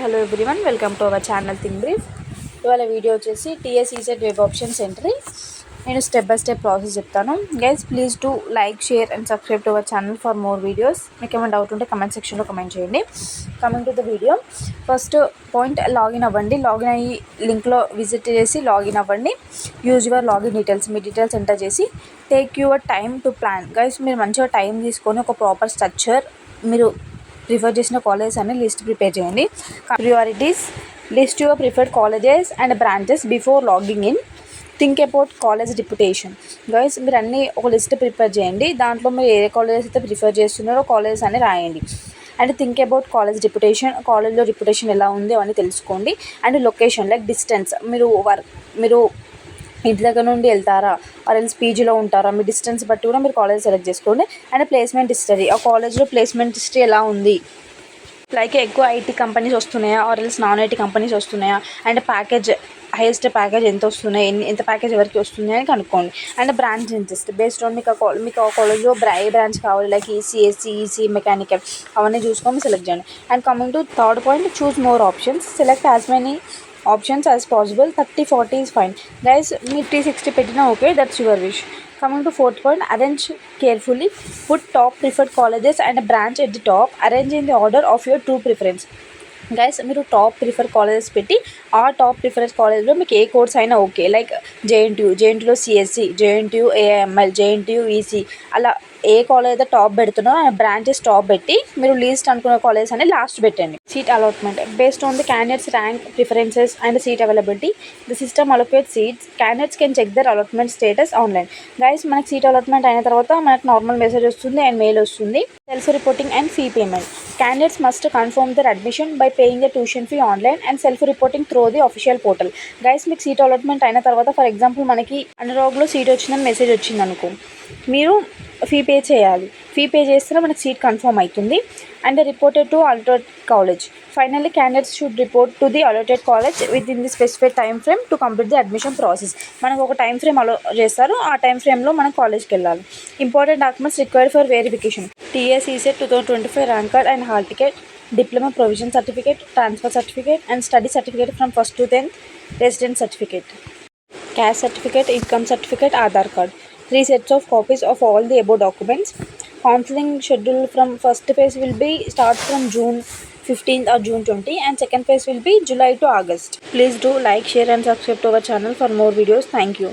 Hello everyone, welcome to our channel think brief. ఇవాళ video వచ్చేసి TS ECET web options entry. నేను step by step process చెప్తాను. Guys please to like, share and subscribe to our channel for more videos. మీకు ఏమైనా doubt ఉంటే comment సెక్షన్లో comment చేయండి. Coming to the video, first point login అవ్వండి. Login అయ్యి లింక్లో visit చేసి లాగిన్ అవ్వండి. Use your login details, me details enter చేసి take your time to plan. Guys మీరు మంచిగా టైం తీసుకొని ఒక ప్రాపర్ స్ట్రక్చర్, మీరు ప్రిఫర్ చేసిన కాలేజెస్ అన్ని లిస్ట్ ప్రిపేర్ చేయండి. Priorities, list your preferred colleges and branches before logging in. Think about college reputation. Guys మీరు అన్నీ ఒక లిస్ట్ ప్రిపేర్ చేయండి. దాంట్లో మీరు ఏ కాలేజెస్ అయితే ప్రిఫర్ చేస్తున్నారో కాలేజెస్ అన్ని రాయండి. And think about college reputation, కాలేజ్లో రిప్యుటేషన్ ఎలా ఉంది అవన్నీ తెలుసుకోండి. అండ్ లొకేషన్ లైక్ డిస్టెన్స్, మీరు ఇంటి దగ్గర నుండి వెళ్తారా ఆర్ఎల్స్ పీజీలో ఉంటారా, మీ డిస్టెన్స్ బట్టి కూడా మీరు కాలేజ్ సెలెక్ట్ చేసుకోండి. అండ్ ప్లేస్మెంట్ హిస్టరీ, ఆ కాలేజ్లో ప్లేస్మెంట్ హిస్టరీ ఎలా ఉంది, లైక్ ఎక్కువ ఐటీ కంపెనీస్ వస్తున్నాయా ఆర్ఎల్స్ నాన్ ఐటీ కంపెనీస్ వస్తున్నాయా, అండ్ ప్యాకేజ్ హైయెస్ట్ ప్యాకేజ్ ఎంత వస్తున్నాయి, ఎంత ప్యాకేజ్ ఎవరికి వస్తుంది అని కనుక్కోండి. And branch interest based on మీకు ఆ కాలేజ్లో ఏ బ్రాంచ్ కావాలి, లైక్ ఈసీఎస్సి, ఈసీ, మెకానికల్ అవన్నీ చూసుకొని సెలెక్ట్ చేయండి. And coming to third point, choose more options. Select as many options as possible. 30-40 is fine. Guys, మీరు 360 పెట్టినా okay, that's your wish. Coming to fourth point, arrange carefully. Put top preferred colleges and a branch at the top. Arrange in the order of your true preference. Guys మీరు top prefer colleges పెట్టి ఆ top preference కాలేజ్లో మీకు ఏ course అయినా okay, like జేఎన్టీయూలో CSC, JNTU AIML, JNTU EC, అలా ఏ కాలేజ్ అయితే టాప్ పెడుతున్నారో ఆ బ్రాంచెస్ టాప్ పెట్టి మీరు లీస్ట్ అనుకున్న కాలేజెస్ అని లాస్ట్ పెట్టండి. Seat allotment based on the candidates rank, preferences and seat availability. The system allocate seats. Candidates can check their allotment status online. Guys మనకి సీట్ అలాట్మెంట్ అయిన తర్వాత మనకు నార్మల్ మెసేజ్ వస్తుంది అండ్ మెయిల్ వస్తుంది. Self reporting and fee payment. Candidates must confirm their admission by paying the tuition fee online and self-reporting through the official portal. Guys, మీకు seat allotment అయిన తర్వాత for example మనకి అనురాగ్లో seat వచ్చిందని message వచ్చింది అనుకో, మీరు fee pay చేయాలి. Fee pay చేస్తే మనకి సీట్ కన్ఫర్మ్ అవుతుంది. And reported to allotted college. Finally, candidates should report to the allotted college within the specified time frame to complete the admission process. మనకు ఒక టైం ఫ్రేమ్ అలో చేస్తారు, ఆ time ఫ్రేమ్లో మనం కాలేజ్కి వెళ్ళాలి. Important documents required for verification: TS ECET 2025 rank card and hall ticket, diploma provision certificate, transfer certificate and study certificate from 1st to 10th, resident certificate, caste certificate, income certificate, Aadhaar card. 3 sets of copies of all the above documents. Counseling schedule from first phase will be start from June 15th or June 20 and second phase will be July to August. Please do like, share and subscribe to our channel for more videos. Thank you.